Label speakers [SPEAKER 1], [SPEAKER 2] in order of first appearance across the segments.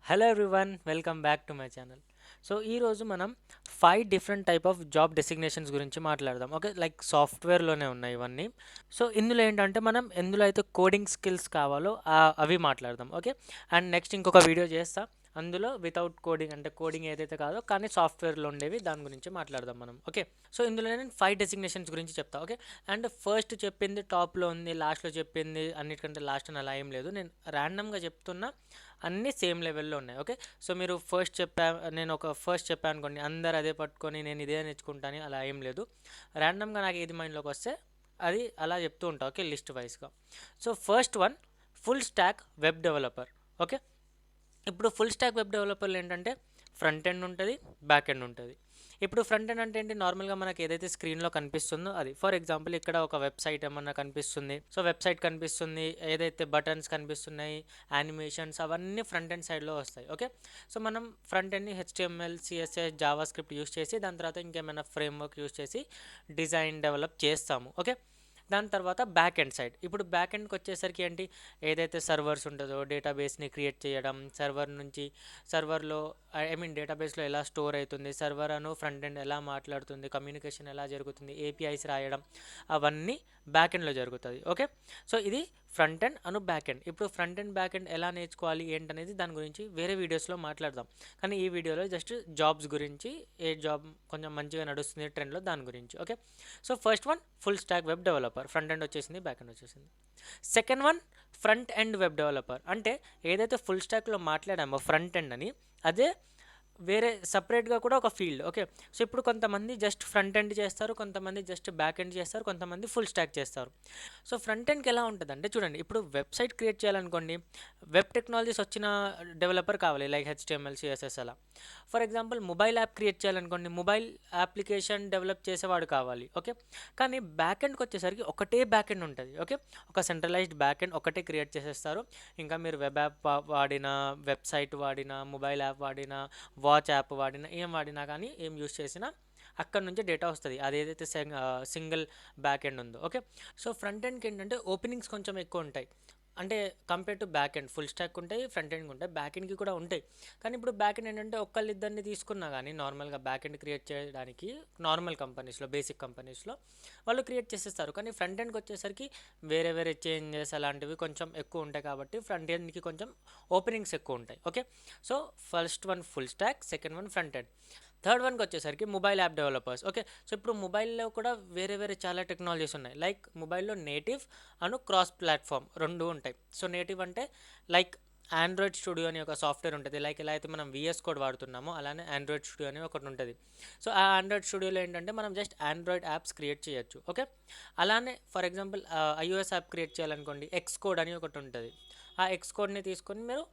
[SPEAKER 1] Hello everyone, welcome back to my channel. So ఈరోజు మనం 5 different type of job designations గురించి మాట్లాడదాం. Okay, like సాఫ్ట్వేర్లోనే ఉన్నాయి ఇవన్నీ. సో ఇందులో ఏంటంటే మనం ఎందులో అయితే కోడింగ్ స్కిల్స్ కావాలో అవి మాట్లాడదాం. ఓకే, అండ్ నెక్స్ట్ ఇంకొక వీడియో చేస్తా, అందులో వితౌట్ కోడింగ్ అంటే కోడింగ్ ఏదైతే కాదో కానీ సాఫ్ట్వేర్లో ఉండేవి దాని గురించి మాట్లాడదాం మనం. ఓకే, సో ఇందులో నేను 5 డెసిగ్నేషన్స్ గురించి చెప్తా. ఓకే, అండ్ ఫస్ట్ చెప్పింది టాప్లో ఉంది, లాస్ట్లో చెప్పింది అన్నిటికంటే లాస్ట్ అని అలా ఏం లేదు. నేను ర్యాండమ్గా చెప్తున్నా, అన్నీ సేమ్ లెవెల్లో ఉన్నాయి. ఓకే, సో మీరు నేను ఒక ఫస్ట్ చెప్పాను అనుకోండి, అందరు అదే పట్టుకొని నేను ఇదే నేర్చుకుంటాను అలా ఏం లేదు. ర్యాండమ్గా నాకు ఏది మైండ్లోకి వస్తే అది అలా చెప్తూ ఉంటా. ఓకే, లిస్ట్ వైజ్గా. So first one, full stock web developer. Okay, ఇప్పుడు ఫుల్ స్టాక్ వెబ్ డెవలపర్లు ఏంటంటే ఫ్రంట్ ఎండ్ ఉంటుంది, బ్యాక్ ఎండ్ ఉంటుంది. ఇప్పుడు ఫ్రంట్ ఎండ్ అంటే ఏంటి, నార్మల్గా మనకి ఏదైతే స్క్రీన్లో కనిపిస్తుందో అది. ఫర్ ఎగ్జాంపుల్ ఇక్కడ ఒక వెబ్సైట్ ఏమన్నా కనిపిస్తుంది, సో వెబ్సైట్ కనిపిస్తుంది, ఏదైతే బటన్స్ కనిపిస్తున్నాయి, యానిమేషన్స్ అవన్నీ ఫ్రంట్ ఎండ్ సైడ్లో వస్తాయి. ఓకే, సో మనం ఫ్రంట్ ఎండ్ని HTML, CSS, JavaScript use చేసి దాని తర్వాత ఇంకేమైనా ఫ్రేమ్వర్క్ యూస్ చేసి డిజైన్ డెవలప్ చేస్తాము. ఓకే, దాని తర్వాత బ్యాక్ ఎండ్ సైడ్. ఇప్పుడు బ్యాక్ ఎండ్కి వచ్చేసరికి ఏంటి, ఏదైతే సర్వర్స్ ఉంటుందో డేటాబేస్ని క్రియేట్ చేయడం, సర్వర్ నుంచి సర్వర్లో డేటాబేస్లో ఎలా స్టోర్ అవుతుంది, సర్వర్ అను ఫ్రంట్ ఎండ్ ఎలా మాట్లాడుతుంది, కమ్యూనికేషన్ ఎలా జరుగుతుంది, ఏపీఐస్ రాయడం, అవన్నీ బ్యాక్ ఎండ్లో జరుగుతుంది. ఓకే, సో ఇది ఫ్రంట్ ఎండ్ అను బ్యాక్ ఎండ్. ఇప్పుడు ఫ్రంట్ ఎండ్ బ్యాక్ ఎండ్ ఎలా నేర్చుకోవాలి ఏంటనేది దాని గురించి వేరే వీడియోస్లో మాట్లాడదాం. కానీ ఈ వీడియోలో జస్ట్ జాబ్స్ గురించి, ఏ జాబ్ కొంచెం మంచిగా నడుస్తుంది ట్రెండ్లో దాని గురించి. Okay, so first one full stock web developer, front end వచ్చేసింది, బ్యాక్ ఎండ్ వచ్చేసింది. Second one front end web developer, అంటే ఏదైతే ఫుల్ స్టాక్లో మాట్లాడామో ఫ్రంట్ ఎండ్ అని, అదే వేరే సపరేట్గా కూడా ఒక ఫీల్డ్. ఓకే, సో ఇప్పుడు కొంతమంది జస్ట్ ఫ్రంట్ ఎండ్ చేస్తారు, కొంతమంది జస్ట్ బ్యాక్ ఎండ్ చేస్తారు, కొంతమంది ఫుల్ స్టాక్ చేస్తారు. సో ఫ్రంట్ ఎండ్కి ఎలా ఉంటుంది అంటే చూడండి, ఇప్పుడు వెబ్సైట్ క్రియేట్ చేయాలనుకోండి, వెబ్ టెక్నాలజీస్ వచ్చిన డెవలపర్ కావాలి, లైక్ హెచ్టిఎంఎల్, సిఎస్ఎస్ అలా. For example mobile app create చేయాలనుకోండి, మొబైల్ అప్లికేషన్ డెవలప్ చేసేవాడు కావాలి. ఓకే, కానీ బ్యాక్ ఎండ్కి వచ్చేసరికి ఒకటే బ్యాక్ ఎండ్ ఉంటుంది. ఓకే, ఒక సెంట్రలైజ్డ్ బ్యాక్ ఎండ్ ఒకటే క్రియేట్ చేసేస్తారు. ఇంకా మీరు వెబ్ యాప్ వాడినా, వెబ్సైట్ వాడినా, మొబైల్ యాప్ వాడినా, వాచ్ యాప్ వాడినా, ఏం వాడినా కానీ, ఏం యూస్ చేసినా అక్కడ నుంచి డేటా వస్తుంది, అదేదైతే సింగిల్ బ్యాక్ ఎండ్ ఉందో. ఓకే, సో ఫ్రంట్ ఎండ్కి ఏంటంటే ఓపెనింగ్స్ కొంచెం ఎక్కువ ఉంటాయి, అంటే compare to back end. Full stock ఉంటాయి, ఫ్రంట్ ఎండ్కి ఉంటాయి, బ్యాక్ ఎండ్కి కూడా ఉంటాయి. కానీ ఇప్పుడు బ్యాక్ ఎండ్ ఏంటంటే ఒక్కళ్ళిద్దరిని తీసుకున్నా కానీ నార్మల్గా బ్యాక్ ఎండ్ క్రియేట్ చేయడానికి నార్మల్ కంపెనీస్లో, బేసిక్ కంపెనీస్లో వాళ్ళు క్రియేట్ చేసేస్తారు. కానీ ఫ్రంట్ ఎండ్కి వచ్చేసరికి వేరే వేరే చేంజెస్ అలాంటివి కొంచెం ఎక్కువ ఉంటాయి, కాబట్టి ఫ్రంట్ ఎండ్కి కొంచెం ఓపెనింగ్స్ ఎక్కువ ఉంటాయి. Okay, so first one full stock, second one front end. Third వన్కి వచ్చేసరికి mobile app developers. Okay, so ఇప్పుడు మొబైల్లో కూడా వేరే వేరే చాలా టెక్నాలజీస్ ఉన్నాయి, లైక్ మొబైల్లో నేటివ్ అను క్రాస్ ప్లాట్ఫామ్ రెండు ఉంటాయి. సో నేటివ్ అంటే లైక్ ఆండ్రాయిడ్ స్టూడియో అని ఒక సాఫ్ట్వేర్ ఉంటుంది, లైక్ ఎలా అయితే మనం విఎస్ కోడ్ వాడుతున్నామో అలానే ఆండ్రాయిడ్ స్టూడియో అని ఒకటి ఉంటుంది. సో ఆ ఆండ్రాయిడ్ స్టూడియోలో ఏంటంటే మనం జస్ట్ ఆండ్రాయిడ్ యాప్స్ క్రియేట్ చేయొచ్చు. ఓకే, అలానే for example iOS app create చేయాలనుకోండి, ఎక్స్ కోడ్ అని ఒకటి ఉంటుంది. ఆ ఎక్స్ కోడ్ని తీసుకొని మీరు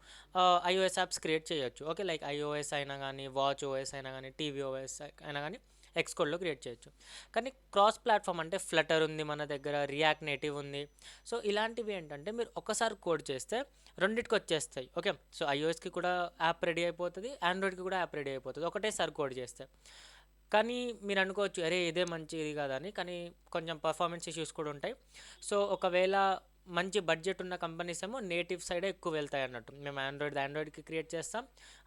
[SPEAKER 1] ఐఓఎస్ యాప్స్ క్రియేట్ చేయొచ్చు. ఓకే, లైక్ ఐఓఎస్ అయినా కానీ, వాచ్ ఓఎస్ అయినా కానీ, టీవీ ఓఎస్ అయినా కానీ ఎక్స్ కోడ్లో క్రియేట్ చేయొచ్చు. కానీ క్రాస్ ప్లాట్ఫామ్ అంటే ఫ్లటర్ ఉంది మన దగ్గర, రియాక్ట్ నేటివ్ ఉంది. సో ఇలాంటివి ఏంటంటే మీరు ఒకసారి కోడ్ చేస్తే రెండింటికి వచ్చేస్తాయి. ఓకే, సో ఐఓఎస్కి కూడా యాప్ రెడీ అయిపోతుంది, ఆండ్రాయిడ్కి కూడా యాప్ రెడీ అయిపోతుంది ఒకటేసారి కోడ్ చేస్తే. కానీ మీరు అనుకోవచ్చు, అరే ఇదే మంచిది కాదని, కానీ కొంచెం పర్ఫార్మెన్స్ ఇష్యూస్ కూడా ఉంటాయి. సో ఒకవేళ మంచి బడ్జెట్ ఉన్న కంపెనీస్ ఏమో నేటివ్ సైడే ఎక్కువ వెళ్తాయి అన్నట్టు, మేము ఆండ్రాయిడ్కి క్రియేట్ చేస్తాం,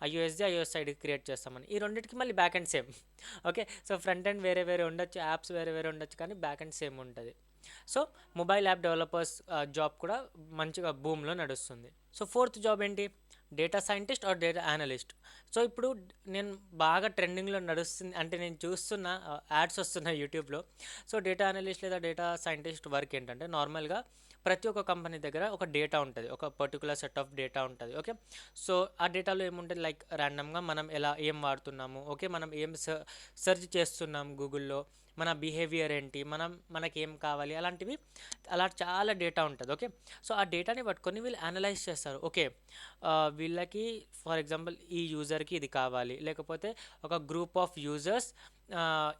[SPEAKER 1] ఐఓఎస్ సైడ్కి క్రియేట్ చేస్తామని. ఈ రెండింటికి మళ్ళీ back end same. Okay, so front end వేరే వేరే ఉండొచ్చు, యాప్స్ వేరే వేరే ఉండొచ్చు, కానీ బ్యాక్ అండ్ సేమ్ ఉంటుంది. So mobile app developers job కూడా మంచిగా బూమ్లో నడుస్తుంది. సో ఫోర్త్ జాబ్ ఏంటి, data scientist or data analyst. So ఇప్పుడు నేను బాగా ట్రెండింగ్లో నడుస్తుంది, అంటే నేను చూస్తున్న యాడ్స్ వస్తున్నాయి యూట్యూబ్లో. సో డేటా అనలిస్ట్ లేదా డేటా సైంటిస్ట్ వర్క్ ఏంటంటే, నార్మల్గా ప్రతి ఒక్క కంపెనీ దగ్గర ఒక డేటా ఉంటుంది, ఒక పర్టికులర్ సెట్ ఆఫ్ డేటా ఉంటుంది. ఓకే, సో ఆ డేటాలో ఏముంటుంది, లైక్ ర్యాండమ్గా మనం ఏం వాడుతున్నాము, ఓకే మనం ఏం సెర్చ్ చేస్తున్నాం గూగుల్లో, మన బిహేవియర్ ఏంటి, మనకి ఏం కావాలి, అలాంటివి అలా చాలా డేటా ఉంటుంది. ఓకే, సో ఆ డేటాని పట్టుకొని వీళ్ళు అనలైజ్ చేస్తారు. ఓకే, వీళ్ళకి ఫర్ ఎగ్జాంపుల్ ఈ యూజర్కి ఇది కావాలి, లేకపోతే ఒక గ్రూప్ ఆఫ్ యూజర్స్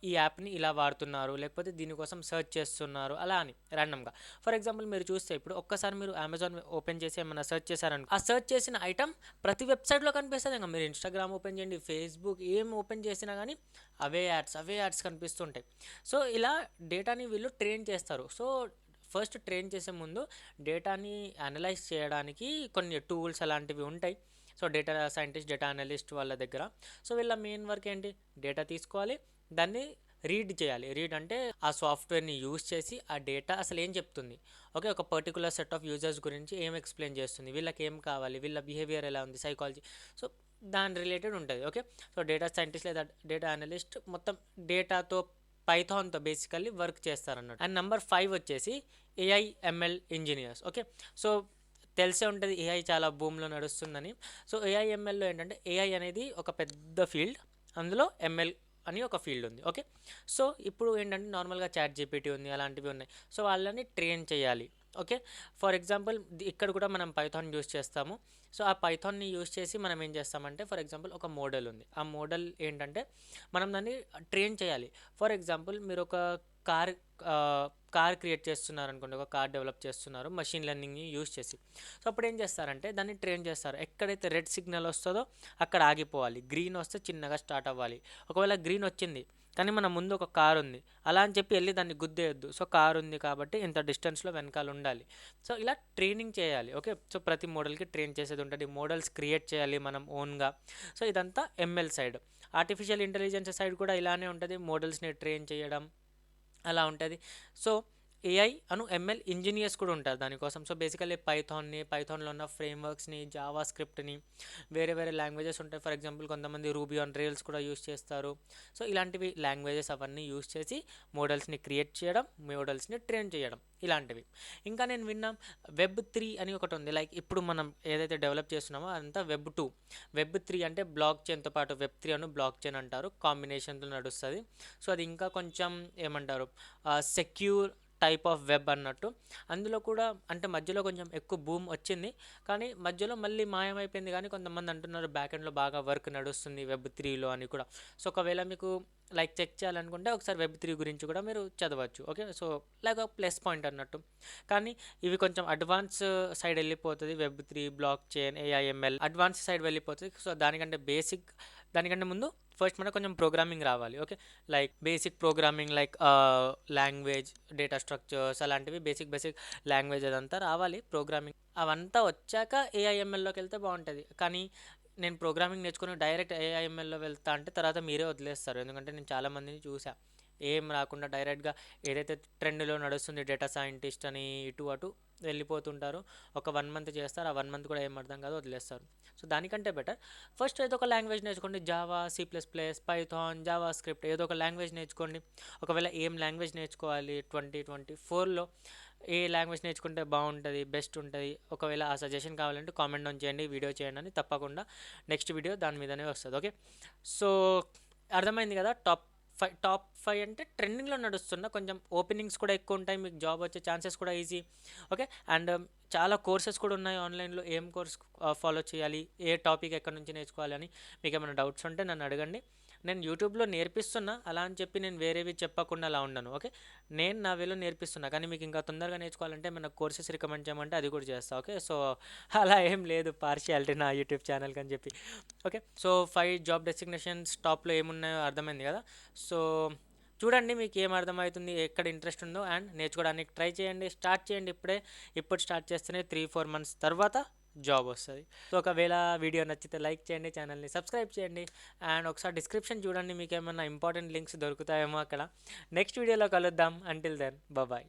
[SPEAKER 1] ఈ యాప్ని ఇలా వాడుతున్నారు, లేకపోతే దీనికోసం సెర్చ్ చేస్తున్నారు, అలా అని ర్యాండమ్గా. ఫర్ ఎగ్జాంపుల్ మీరు చూస్తే ఇప్పుడు ఒక్కసారి మీరు అమెజాన్ ఓపెన్ చేసి ఏమైనా సెర్చ్ చేశారనుకో, ఆ సెర్చ్ చేసిన ఐటమ్ ప్రతి వెబ్సైట్లో కనిపిస్తుంది. ఇంకా మీరు ఇన్స్టాగ్రామ్ ఓపెన్ చేయండి, ఫేస్బుక్ ఏం ఓపెన్ చేసినా కానీ అవే యాడ్స్ కనిపిస్తుంటాయి. సో ఇలా డేటాని వీళ్ళు ట్రైన్ చేస్తారు. సో ఫస్ట్ ట్రైన్ చేసే ముందు డేటాని అనలైజ్ చేయడానికి కొన్ని టూల్స్ అలాంటివి ఉంటాయి. So data scientist, data analyst వాళ్ళ దగ్గర. సో వీళ్ళ మెయిన్ వర్క్ ఏంటి, డేటా తీసుకోవాలి, దాన్ని రీడ్ చేయాలి. రీడ్ అంటే ఆ సాఫ్ట్వేర్ని యూజ్ చేసి ఆ డేటా అసలు ఏం చెప్తుంది, ఓకే, ఒక పర్టికులర్ సెట్ ఆఫ్ యూజర్స్ గురించి ఏం ఎక్స్ప్లెయిన్ చేస్తుంది, వీళ్ళకి ఏం కావాలి, వీళ్ళ బిహేవియర్ ఎలా ఉంది, సైకాలజీ, సో దాని రిలేటెడ్ ఉంటుంది. ఓకే, సో డేటా సైంటిస్ట్ లేదా డేటా అనలిస్ట్ మొత్తం డేటాతో పైథాన్తో బేసికల్లీ వర్క్ చేస్తారన్నట్టు. అండ్ నెంబర్ 5 వచ్చేసి ఏఐఎంఎల్ ఇంజనీర్స్. ఓకే, సో తెలిసే ఉంటుంది ఏఐ చాలా భూమిలో నడుస్తుందని. సో ఏఐఎంఎల్లో ఏంటంటే ఏఐ అనేది ఒక పెద్ద ఫీల్డ్, అందులో ఎంఎల్ అని ఒక ఫీల్డ్ ఉంది. ఓకే, సో ఇప్పుడు ఏంటంటే నార్మల్గా చాట్ జీపీటీ ఉంది, అలాంటివి ఉన్నాయి. సో వాళ్ళని ట్రైన్ చేయాలి. ఓకే, ఫర్ ఎగ్జాంపుల్ ఇక్కడ కూడా మనం పైథాన్ యూస్ చేస్తాము. సో ఆ పైథాన్ని యూస్ చేసి మనం ఏం చేస్తామంటే, ఫర్ ఎగ్జాంపుల్ ఒక మోడల్ ఉంది, ఆ మోడల్ ఏంటంటే మనం దాన్ని ట్రైన్ చేయాలి. ఫర్ ఎగ్జాంపుల్ మీరు ఒక కార్ కార్ క్రియేట్ చేస్తున్నారు అనుకోండి, ఒక కార్ డెవలప్ చేస్తున్నారు మషిన్ లెర్నింగ్ని యూస్ చేసి. సో అప్పుడు ఏం చేస్తారంటే దాన్ని ట్రైన్ చేస్తారు. ఎక్కడైతే రెడ్ సిగ్నల్ వస్తుందో అక్కడ ఆగిపోవాలి, గ్రీన్ వస్తే చిన్నగా స్టార్ట్ అవ్వాలి. ఒకవేళ గ్రీన్ వచ్చింది కానీ మన ముందు ఒక కార్ ఉంది, అలా అని చెప్పి వెళ్ళి దాన్ని గుద్దేయొద్దు. సో కార్ ఉంది కాబట్టి ఇంత డిస్టెన్స్లో వెనకాల ఉండాలి. సో ఇలా ట్రైనింగ్ చేయాలి. ఓకే, సో ప్రతి మోడల్కి ట్రైన్ చేసేది ఉంటుంది, మోడల్స్ క్రియేట్ చేయాలి మనం ఓన్గా. సో ఇదంతా ML side. Artificial intelligence side కూడా ఇలానే ఉంటుంది, మోడల్స్ని ట్రైన్ చేయడం అలా ఉంటుంది. సో ఏఐ అను ఎంఎల్ ఇంజనీర్స్ కూడా ఉంటారు దానికోసం. సో బేసికల్లీ పైథాన్లో ఉన్న ఫ్రేమ్వర్క్స్ని, జావా స్క్రిప్ట్ని, వేరే వేరే లాంగ్వేజెస్ ఉంటాయి. ఫర్ ఎగ్జాంపుల్ కొంతమంది రూబీ ఆన్ రైల్స్ కూడా యూస్ చేస్తారు. సో ఇలాంటివి లాంగ్వేజెస్ అవన్నీ యూస్ చేసి మోడల్స్ని క్రియేట్ చేయడం, మోడల్స్ని ట్రైన్ చేయడం, ఇలాంటివి. ఇంకా నేను విన్నా Web3 అని ఒకటి ఉంది. లైక్ ఇప్పుడు మనం ఏదైతే డెవలప్ చేస్తున్నామో అదంతా Web2. Web3 అంటే బ్లాక్ చైన్తో పాటు Web3 అను బ్లాక్ చైన్ అంటారు, కాంబినేషన్తో నడుస్తుంది. సో అది ఇంకా కొంచెం ఏమంటారు, సెక్యూర్ టైప్ ఆఫ్ వెబ్ అన్నట్టు. అందులో కూడా అంటే మధ్యలో కొంచెం ఎక్కువ బూమ్ వచ్చింది, కానీ మధ్యలో మళ్ళీ మాయమైపోయింది. కానీ కొంతమంది అంటున్నారు బ్యాక్ ఎండ్లో బాగా వర్క్ నడుస్తుంది Web3లో అని కూడా. సో ఒకవేళ మీకు లైక్ చెక్ చేయాలనుకుంటే ఒకసారి Web3 గురించి కూడా మీరు చదవచ్చు. ఓకే, సో లైక్ ఒక ప్లస్ పాయింట్ అన్నట్టు. కానీ ఇవి కొంచెం అడ్వాన్స్ సైడ్ వెళ్ళిపోతుంది. Web3, block chain, AIML advance side వెళ్ళిపోతుంది. సో దానికంటే ముందు ఫస్ట్ మనకు కొంచెం ప్రోగ్రామింగ్ రావాలి. Okay, like basic programming, like language, data structures, అలాంటివి బేసిక్ లాంగ్వేజ్ అదంతా రావాలి ప్రోగ్రామింగ్. అవంతా వచ్చాక ఏఐఎంఎల్లోకి వెళ్తే బాగుంటుంది. కానీ నేను ప్రోగ్రామింగ్ నేర్చుకుని డైరెక్ట్ ఏఐఎంఎల్లో వెళ్తా అంటే తర్వాత మీరే వదిలేస్తారు. ఎందుకంటే నేను చాలామందిని చూసా, ఏం రాకుండా డైరెక్ట్గా ఏదైతే ట్రెండ్లో నడుస్తుంది డేటా సైంటిస్ట్ అని ఇటు అటు వెళ్ళిపోతుంటారు. ఒక 1 మంత్ చేస్తారు, ఆ 1 మంత్ కూడా ఏం అర్థం కాదు, వదిలేస్తారు. సో దానికంటే బెటర్ ఫస్ట్ ఏదో ఒక లాంగ్వేజ్ నేర్చుకోండి. Java, C++, Python, Java script, ఏదో ఒక లాంగ్వేజ్ నేర్చుకోండి. ఒకవేళ ఏం లాంగ్వేజ్ నేర్చుకోవాలి 2024లో, ఏ లాంగ్వేజ్ నేర్చుకుంటే బాగుంటుంది, బెస్ట్ ఉంటుంది, ఒకవేళ ఆ సజెషన్ కావాలంటే కామెంట్ డౌన్ చేయండి, వీడియో చేయండి అని. తప్పకుండా నెక్స్ట్ వీడియో దాని మీదనే వస్తుంది. ఓకే, సో అర్థమైంది కదా. టాప్ 5 అంటే ట్రెండింగ్లో నడుస్తున్న, కొంచెం ఓపెనింగ్స్ కూడా ఎక్కువ ఉంటాయి, మీకు జాబ్ వచ్చే ఛాన్సెస్ కూడా ఈజీ. ఓకే, అండ్ చాలా కోర్సెస్ కూడా ఉన్నాయి ఆన్లైన్లో. ఏం కోర్స్ ఫాలో చేయాలి, ఏ టాపిక్ ఎక్కడి నుంచి నేర్చుకోవాలి అని మీకు ఏమైనా డౌట్స్ ఉంటే నన్ను అడగండి. నేను యూట్యూబ్లో నేర్పిస్తున్నా, అలా అని చెప్పి నేను వేరేవి చెప్పకుండా అలా ఉండను. ఓకే, నేను నా వేలో నేర్పిస్తున్నా, కానీ మీకు ఇంకా తొందరగా నేర్చుకోవాలంటే మన కోర్సెస్ రికమెండ్ చేయమంటే అది కూడా చేస్తా. ఓకే, సో అలా ఏం లేదు పార్షియాలిటీ నా యూట్యూబ్ ఛానల్కి అని చెప్పి. ఓకే, సో 5 జాబ్ డెసిగ్నేషన్స్ టాప్లో ఏమున్నాయో అర్థమైంది కదా. సో చూడండి మీకు ఏం అర్థమవుతుంది, ఎక్కడ ఇంట్రెస్ట్ ఉందో, అండ్ నేర్చుకోవడానికి ట్రై చేయండి. స్టార్ట్ చేయండి ఇప్పుడు స్టార్ట్ చేస్తేనే 3-4 మంత్స్ తర్వాత జాబ్ వస్తుంది. సో ఒకవేళ వీడియో నచ్చితే లైక్ చేయండి, ఛానల్ని సబ్స్క్రైబ్ చేయండి, అండ్ ఒకసారి డిస్క్రిప్షన్ చూడండి, మీకు ఏమైనా ఇంపార్టెంట్ లింక్స్ దొరుకుతాయేమో అక్కడ. నెక్స్ట్ వీడియోలో కలుద్దాం. Until then bye.